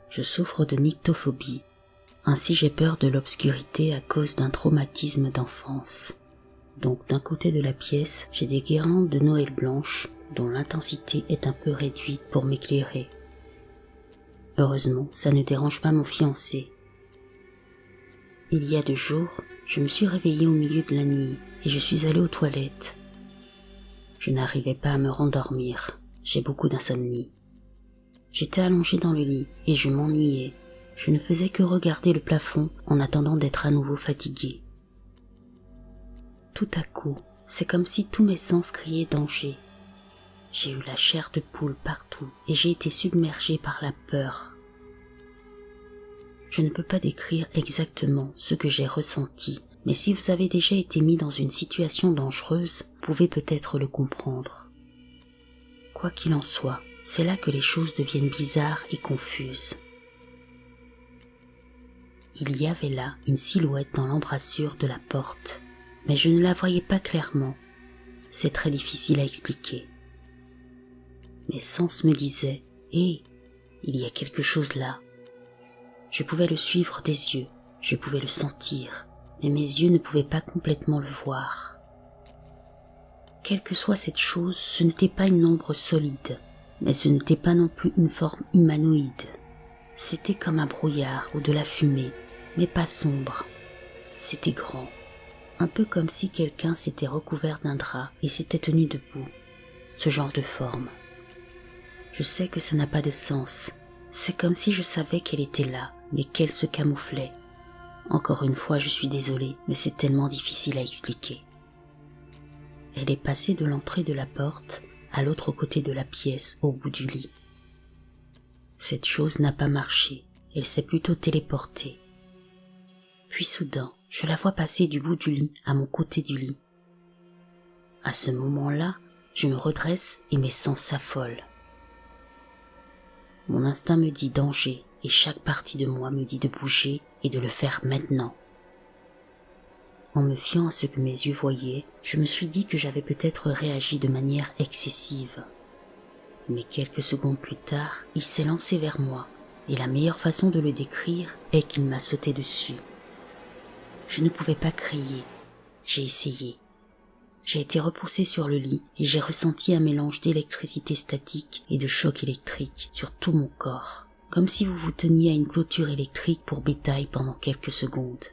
Je souffre de nyctophobie. Ainsi j'ai peur de l'obscurité à cause d'un traumatisme d'enfance. Donc d'un côté de la pièce, j'ai des guirlandes de Noël blanches dont l'intensité est un peu réduite pour m'éclairer. Heureusement, ça ne dérange pas mon fiancé. Il y a 2 jours, je me suis réveillée au milieu de la nuit et je suis allée aux toilettes. Je n'arrivais pas à me rendormir, j'ai beaucoup d'insomnie. J'étais allongée dans le lit et je m'ennuyais. Je ne faisais que regarder le plafond en attendant d'être à nouveau fatiguée. Tout à coup, c'est comme si tous mes sens criaient danger. J'ai eu la chair de poule partout et j'ai été submergée par la peur. Je ne peux pas décrire exactement ce que j'ai ressenti, mais si vous avez déjà été mis dans une situation dangereuse, vous pouvez peut-être le comprendre. Quoi qu'il en soit, c'est là que les choses deviennent bizarres et confuses. Il y avait là une silhouette dans l'embrasure de la porte, mais je ne la voyais pas clairement. C'est très difficile à expliquer. Mes sens me disaient « Hé, il y a quelque chose là ». Je pouvais le suivre des yeux, je pouvais le sentir, mais mes yeux ne pouvaient pas complètement le voir. Quelle que soit cette chose, ce n'était pas une ombre solide, mais ce n'était pas non plus une forme humanoïde. C'était comme un brouillard ou de la fumée, mais pas sombre. C'était grand, un peu comme si quelqu'un s'était recouvert d'un drap et s'était tenu debout, ce genre de forme. Je sais que ça n'a pas de sens, c'est comme si je savais qu'elle était là, mais qu'elle se camouflait. Encore une fois, je suis désolée, mais c'est tellement difficile à expliquer. Elle est passée de l'entrée de la porte à l'autre côté de la pièce, au bout du lit. Cette chose n'a pas marché, elle s'est plutôt téléportée. Puis soudain, je la vois passer du bout du lit à mon côté du lit. À ce moment-là, je me redresse et mes sens s'affolent. Mon instinct me dit danger et chaque partie de moi me dit de bouger et de le faire maintenant. En me fiant à ce que mes yeux voyaient, je me suis dit que j'avais peut-être réagi de manière excessive. Mais quelques secondes plus tard, il s'est lancé vers moi, et la meilleure façon de le décrire est qu'il m'a sauté dessus. Je ne pouvais pas crier, j'ai essayé. J'ai été repoussée sur le lit et j'ai ressenti un mélange d'électricité statique et de choc électrique sur tout mon corps, comme si vous vous teniez à une clôture électrique pour bétail pendant quelques secondes.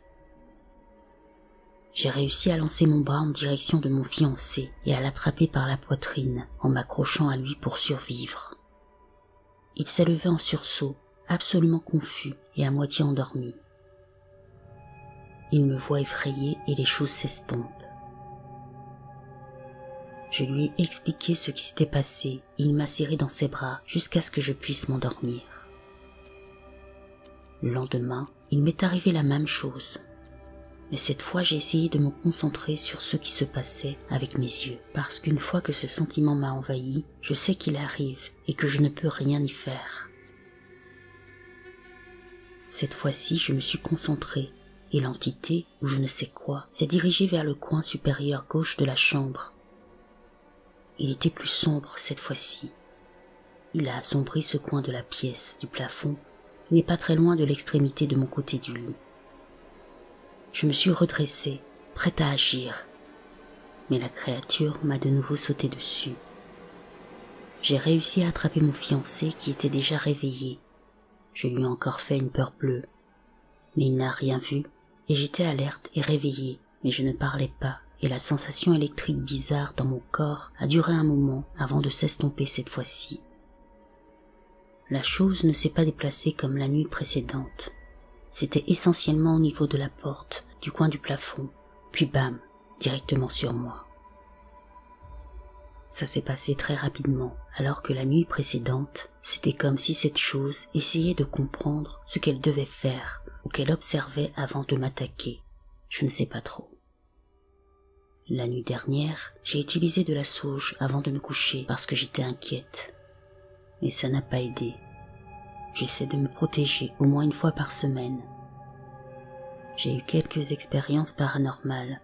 J'ai réussi à lancer mon bras en direction de mon fiancé et à l'attraper par la poitrine en m'accrochant à lui pour survivre. Il s'est levé en sursaut, absolument confus et à moitié endormi. Il me voit effrayé et les choses s'estompent. Je lui ai expliqué ce qui s'était passé et il m'a serré dans ses bras jusqu'à ce que je puisse m'endormir. Le lendemain, il m'est arrivé la même chose. Mais cette fois, j'ai essayé de me concentrer sur ce qui se passait avec mes yeux, parce qu'une fois que ce sentiment m'a envahi, je sais qu'il arrive et que je ne peux rien y faire. Cette fois-ci, je me suis concentrée et l'entité, ou je ne sais quoi, s'est dirigée vers le coin supérieur gauche de la chambre. Il était plus sombre cette fois-ci. Il a assombri ce coin de la pièce, du plafond, qui n'est pas très loin de l'extrémité de mon côté du lit. Je me suis redressée, prête à agir, mais la créature m'a de nouveau sauté dessus. J'ai réussi à attraper mon fiancé qui était déjà réveillé. Je lui ai encore fait une peur bleue, mais il n'a rien vu et j'étais alerte et réveillée, mais je ne parlais pas et la sensation électrique bizarre dans mon corps a duré un moment avant de s'estomper cette fois-ci. La chose ne s'est pas déplacée comme la nuit précédente. C'était essentiellement au niveau de la porte, du coin du plafond, puis bam, directement sur moi. Ça s'est passé très rapidement, alors que la nuit précédente, c'était comme si cette chose essayait de comprendre ce qu'elle devait faire ou qu'elle observait avant de m'attaquer. Je ne sais pas trop. La nuit dernière, j'ai utilisé de la sauge avant de me coucher parce que j'étais inquiète. Mais ça n'a pas aidé. J'essaie de me protéger au moins une fois par semaine. J'ai eu quelques expériences paranormales.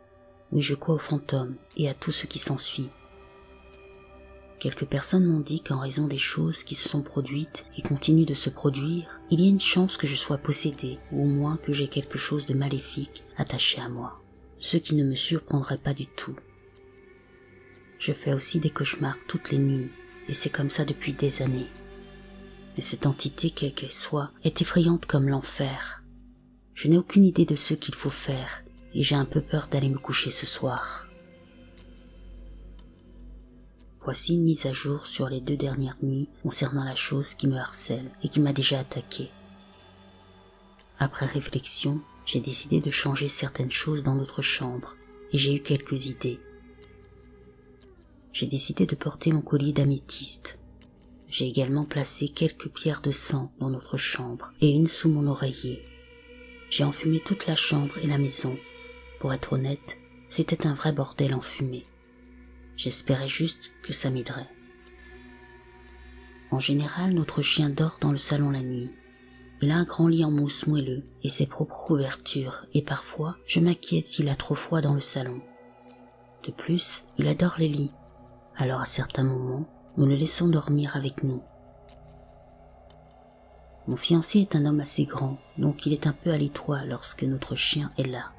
Oui, je crois aux fantômes et à tout ce qui s'ensuit. Quelques personnes m'ont dit qu'en raison des choses qui se sont produites et continuent de se produire, il y a une chance que je sois possédée, ou au moins que j'ai quelque chose de maléfique attaché à moi, ce qui ne me surprendrait pas du tout. Je fais aussi des cauchemars toutes les nuits, et c'est comme ça depuis des années. Mais cette entité, quelle qu'elle soit, est effrayante comme l'enfer. Je n'ai aucune idée de ce qu'il faut faire, et j'ai un peu peur d'aller me coucher ce soir. Voici une mise à jour sur les 2 dernières nuits concernant la chose qui me harcèle et qui m'a déjà attaqué. Après réflexion, j'ai décidé de changer certaines choses dans notre chambre et j'ai eu quelques idées. J'ai décidé de porter mon collier d'améthyste. J'ai également placé quelques pierres de sang dans notre chambre et une sous mon oreiller. J'ai enfumé toute la chambre et la maison. Pour être honnête, c'était un vrai bordel enfumé. J'espérais juste que ça m'aiderait. En général, notre chien dort dans le salon la nuit. Il a un grand lit en mousse moelleux et ses propres couvertures, et parfois, je m'inquiète s'il a trop froid dans le salon. De plus, il adore les lits. Alors à certains moments, nous le laissons dormir avec nous. Mon fiancé est un homme assez grand, donc il est un peu à l'étroit lorsque notre chien est là.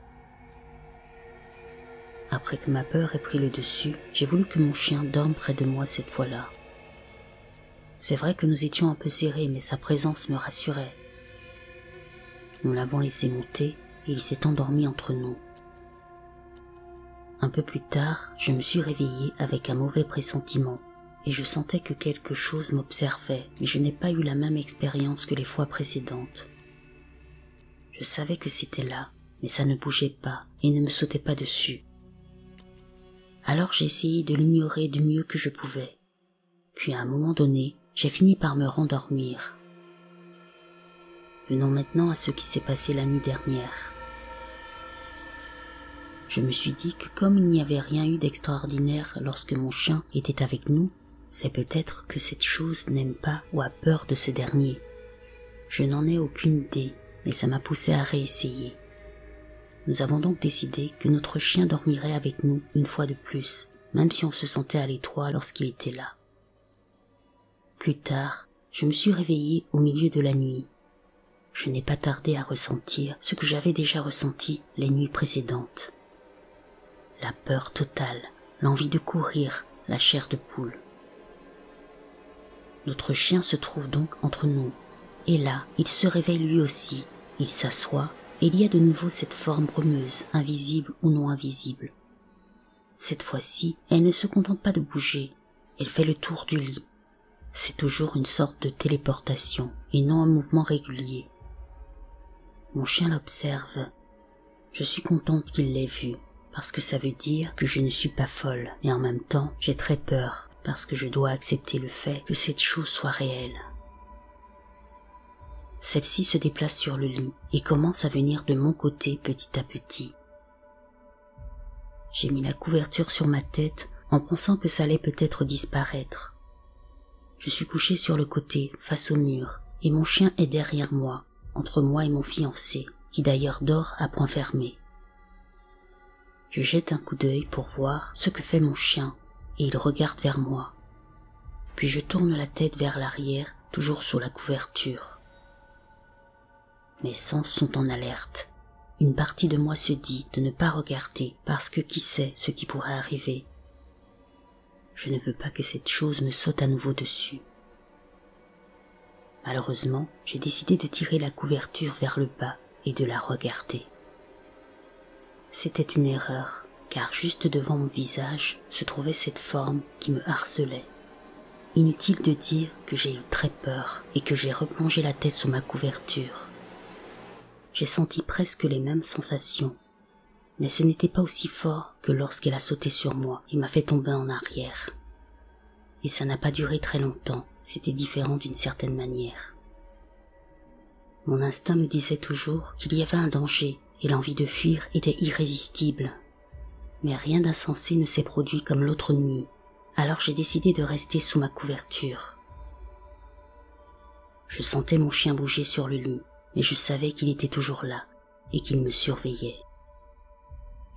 Après que ma peur ait pris le dessus, j'ai voulu que mon chien dorme près de moi cette fois-là. C'est vrai que nous étions un peu serrés, mais sa présence me rassurait. Nous l'avons laissé monter et il s'est endormi entre nous. Un peu plus tard, je me suis réveillée avec un mauvais pressentiment et je sentais que quelque chose m'observait, mais je n'ai pas eu la même expérience que les fois précédentes. Je savais que c'était là, mais ça ne bougeait pas et ne me sautait pas dessus. Alors j'ai essayé de l'ignorer du mieux que je pouvais. Puis à un moment donné, j'ai fini par me rendormir. Venons maintenant à ce qui s'est passé la nuit dernière. Je me suis dit que comme il n'y avait rien eu d'extraordinaire lorsque mon chien était avec nous, c'est peut-être que cette chose n'aime pas ou a peur de ce dernier. Je n'en ai aucune idée, mais ça m'a poussé à réessayer. Nous avons donc décidé que notre chien dormirait avec nous une fois de plus, même si on se sentait à l'étroit lorsqu'il était là. Plus tard, je me suis réveillée au milieu de la nuit. Je n'ai pas tardé à ressentir ce que j'avais déjà ressenti les nuits précédentes. La peur totale, l'envie de courir, la chair de poule. Notre chien se trouve donc entre nous, et là, il se réveille lui aussi, il s'assoit, et il y a de nouveau cette forme brumeuse, invisible ou non invisible. Cette fois-ci, elle ne se contente pas de bouger, elle fait le tour du lit. C'est toujours une sorte de téléportation, et non un mouvement régulier. Mon chien l'observe. Je suis contente qu'il l'ait vue, parce que ça veut dire que je ne suis pas folle, et en même temps, j'ai très peur, parce que je dois accepter le fait que cette chose soit réelle. Celle-ci se déplace sur le lit et commence à venir de mon côté petit à petit. J'ai mis la couverture sur ma tête en pensant que ça allait peut-être disparaître. Je suis couchée sur le côté, face au mur, et mon chien est derrière moi, entre moi et mon fiancé, qui d'ailleurs dort à point fermé. Je jette un coup d'œil pour voir ce que fait mon chien, et il regarde vers moi. Puis je tourne la tête vers l'arrière, toujours sous la couverture. Mes sens sont en alerte. Une partie de moi se dit de ne pas regarder parce que qui sait ce qui pourrait arriver. Je ne veux pas que cette chose me saute à nouveau dessus. Malheureusement, j'ai décidé de tirer la couverture vers le bas et de la regarder. C'était une erreur, car juste devant mon visage se trouvait cette forme qui me harcelait. Inutile de dire que j'ai eu très peur et que j'ai replongé la tête sous ma couverture. J'ai senti presque les mêmes sensations, mais ce n'était pas aussi fort que lorsqu'elle a sauté sur moi et m'a fait tomber en arrière. Et ça n'a pas duré très longtemps, c'était différent d'une certaine manière. Mon instinct me disait toujours qu'il y avait un danger et l'envie de fuir était irrésistible. Mais rien d'insensé ne s'est produit comme l'autre nuit, alors j'ai décidé de rester sous ma couverture. Je sentais mon chien bouger sur le lit, mais je savais qu'il était toujours là et qu'il me surveillait.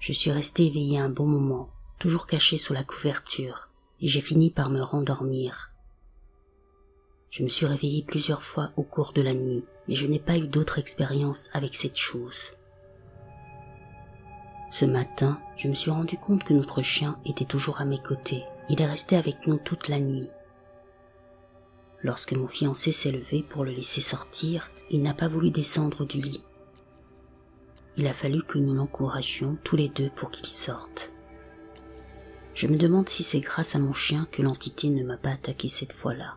Je suis restée éveillée un bon moment, toujours cachée sous la couverture, et j'ai fini par me rendormir. Je me suis réveillé plusieurs fois au cours de la nuit, mais je n'ai pas eu d'autre expérience avec cette chose. Ce matin, je me suis rendu compte que notre chien était toujours à mes côtés. Il est resté avec nous toute la nuit. Lorsque mon fiancé s'est levé pour le laisser sortir, il n'a pas voulu descendre du lit. Il a fallu que nous l'encouragions tous les deux pour qu'il sorte. Je me demande si c'est grâce à mon chien que l'entité ne m'a pas attaqué cette fois-là.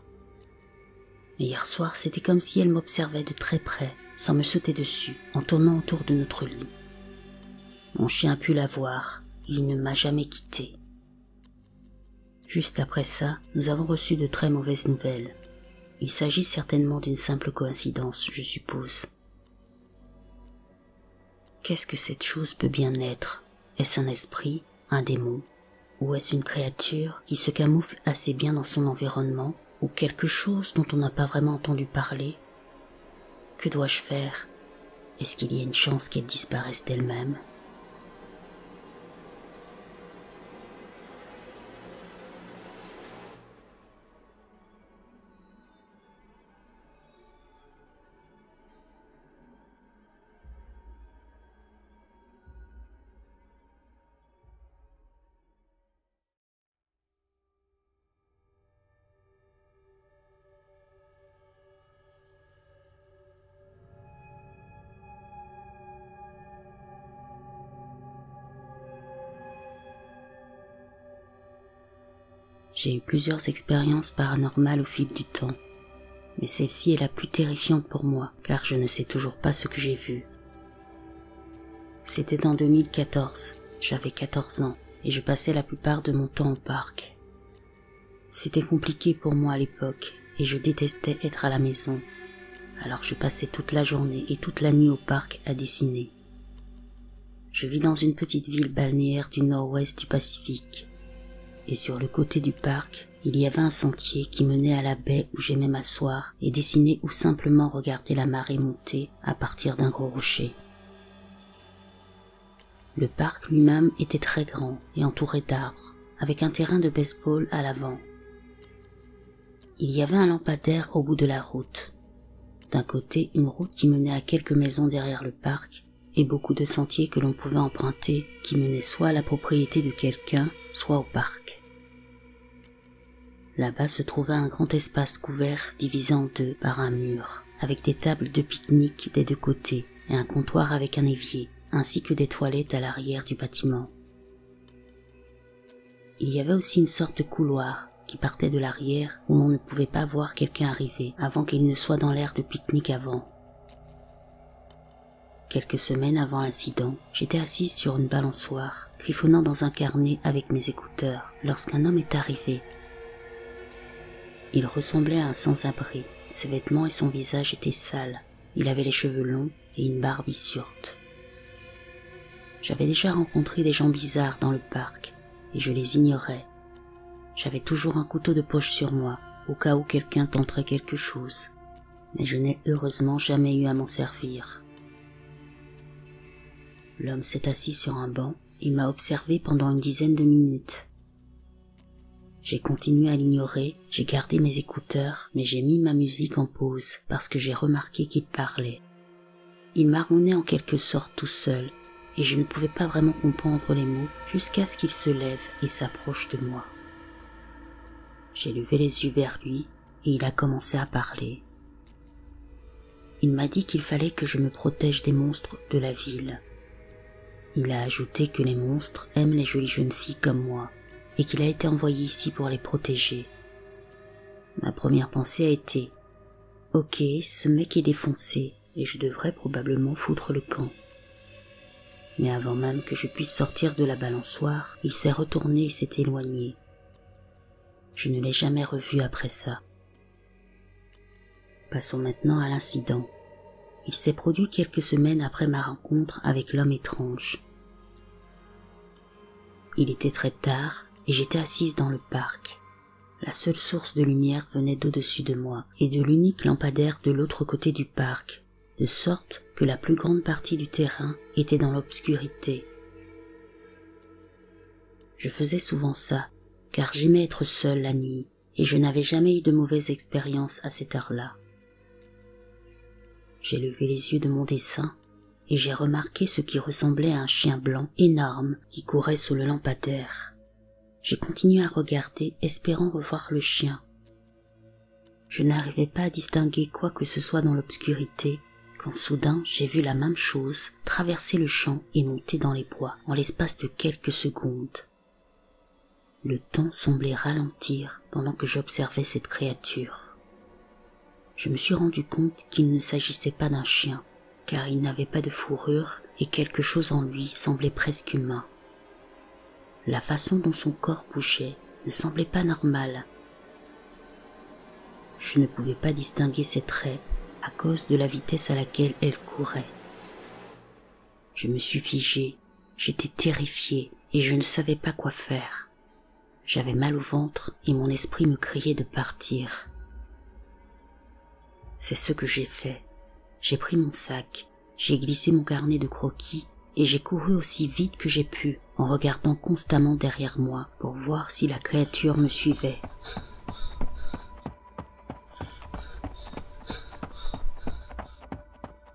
Mais hier soir, c'était comme si elle m'observait de très près, sans me sauter dessus, en tournant autour de notre lit. Mon chien a pu la voir, il ne m'a jamais quitté. Juste après ça, nous avons reçu de très mauvaises nouvelles. Il s'agit certainement d'une simple coïncidence, je suppose. Qu'est-ce que cette chose peut bien être? Est-ce un esprit, un démon? Ou est-ce une créature qui se camoufle assez bien dans son environnement? Ou quelque chose dont on n'a pas vraiment entendu parler? Que dois-je faire? Est-ce qu'il y a une chance qu'elle disparaisse d'elle-même? J'ai eu plusieurs expériences paranormales au fil du temps, mais celle-ci est la plus terrifiante pour moi, car je ne sais toujours pas ce que j'ai vu. C'était en 2014, j'avais 14 ans, et je passais la plupart de mon temps au parc. C'était compliqué pour moi à l'époque, et je détestais être à la maison, alors je passais toute la journée et toute la nuit au parc à dessiner. Je vis dans une petite ville balnéaire du nord-ouest du Pacifique. Et sur le côté du parc, il y avait un sentier qui menait à la baie où j'aimais m'asseoir et dessiner ou simplement regarder la marée monter à partir d'un gros rocher. Le parc lui-même était très grand et entouré d'arbres, avec un terrain de baseball à l'avant. Il y avait un lampadaire au bout de la route. D'un côté, une route qui menait à quelques maisons derrière le parc, et beaucoup de sentiers que l'on pouvait emprunter qui menaient soit à la propriété de quelqu'un, soit au parc. Là-bas se trouvait un grand espace couvert divisé en deux par un mur, avec des tables de pique-nique des deux côtés et un comptoir avec un évier, ainsi que des toilettes à l'arrière du bâtiment. Il y avait aussi une sorte de couloir qui partait de l'arrière où l'on ne pouvait pas voir quelqu'un arriver avant qu'il ne soit dans l'aire de pique-nique avant. Quelques semaines avant l'incident, j'étais assise sur une balançoire, griffonnant dans un carnet avec mes écouteurs, lorsqu'un homme est arrivé. Il ressemblait à un sans-abri, ses vêtements et son visage étaient sales, il avait les cheveux longs et une barbe bissurte. J'avais déjà rencontré des gens bizarres dans le parc, et je les ignorais. J'avais toujours un couteau de poche sur moi, au cas où quelqu'un tenterait quelque chose, mais je n'ai heureusement jamais eu à m'en servir. L'homme s'est assis sur un banc et m'a observé pendant une dizaine de minutes. J'ai continué à l'ignorer, j'ai gardé mes écouteurs, mais j'ai mis ma musique en pause parce que j'ai remarqué qu'il parlait. Il marmonnait en quelque sorte tout seul, et je ne pouvais pas vraiment comprendre les mots jusqu'à ce qu'il se lève et s'approche de moi. J'ai levé les yeux vers lui et il a commencé à parler. Il m'a dit qu'il fallait que je me protège des monstres de la ville. Il a ajouté que les monstres aiment les jolies jeunes filles comme moi, et qu'il a été envoyé ici pour les protéger. Ma première pensée a été « Ok, ce mec est défoncé, et je devrais probablement foutre le camp. » Mais avant même que je puisse sortir de la balançoire, il s'est retourné et s'est éloigné. Je ne l'ai jamais revu après ça. Passons maintenant à l'incident. Il s'est produit quelques semaines après ma rencontre avec l'homme étrange. Il était très tard et j'étais assise dans le parc. La seule source de lumière venait d'au-dessus de moi et de l'unique lampadaire de l'autre côté du parc, de sorte que la plus grande partie du terrain était dans l'obscurité. Je faisais souvent ça, car j'aimais être seule la nuit et je n'avais jamais eu de mauvaise expérience à cette heure-là. J'ai levé les yeux de mon dessin et j'ai remarqué ce qui ressemblait à un chien blanc énorme qui courait sous le lampadaire. J'ai continué à regarder, espérant revoir le chien. Je n'arrivais pas à distinguer quoi que ce soit dans l'obscurité, quand soudain j'ai vu la même chose traverser le champ et monter dans les bois en l'espace de quelques secondes. Le temps semblait ralentir pendant que j'observais cette créature. Je me suis rendu compte qu'il ne s'agissait pas d'un chien, car il n'avait pas de fourrure et quelque chose en lui semblait presque humain. La façon dont son corps bougeait ne semblait pas normale. Je ne pouvais pas distinguer ses traits à cause de la vitesse à laquelle elle courait. Je me suis figé, j'étais terrifié et je ne savais pas quoi faire. J'avais mal au ventre et mon esprit me criait de partir. C'est ce que j'ai fait. J'ai pris mon sac, j'ai glissé mon carnet de croquis et j'ai couru aussi vite que j'ai pu en regardant constamment derrière moi pour voir si la créature me suivait.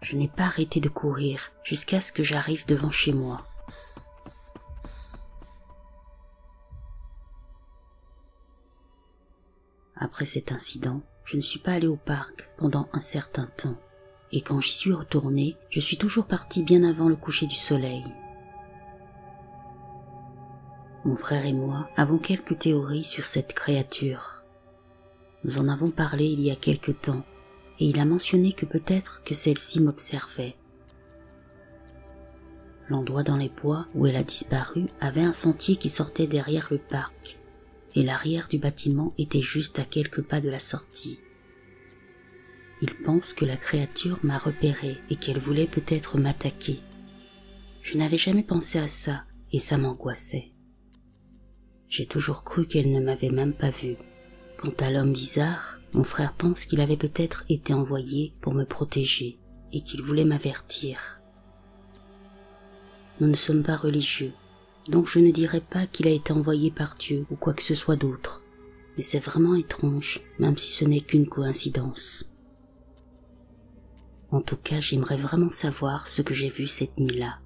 Je n'ai pas arrêté de courir jusqu'à ce que j'arrive devant chez moi. Après cet incident, je ne suis pas allé au parc pendant un certain temps. Et quand j'y suis retourné, je suis toujours parti bien avant le coucher du soleil. Mon frère et moi avons quelques théories sur cette créature. Nous en avons parlé il y a quelque temps, et il a mentionné que peut-être que celle-ci m'observait. L'endroit dans les bois où elle a disparu avait un sentier qui sortait derrière le parc, et l'arrière du bâtiment était juste à quelques pas de la sortie. Il pense que la créature m'a repéré et qu'elle voulait peut-être m'attaquer. Je n'avais jamais pensé à ça et ça m'angoissait. J'ai toujours cru qu'elle ne m'avait même pas vu. Quant à l'homme bizarre, mon frère pense qu'il avait peut-être été envoyé pour me protéger et qu'il voulait m'avertir. Nous ne sommes pas religieux, donc je ne dirais pas qu'il a été envoyé par Dieu ou quoi que ce soit d'autre. Mais c'est vraiment étrange, même si ce n'est qu'une coïncidence. En tout cas, j'aimerais vraiment savoir ce que j'ai vu cette nuit-là.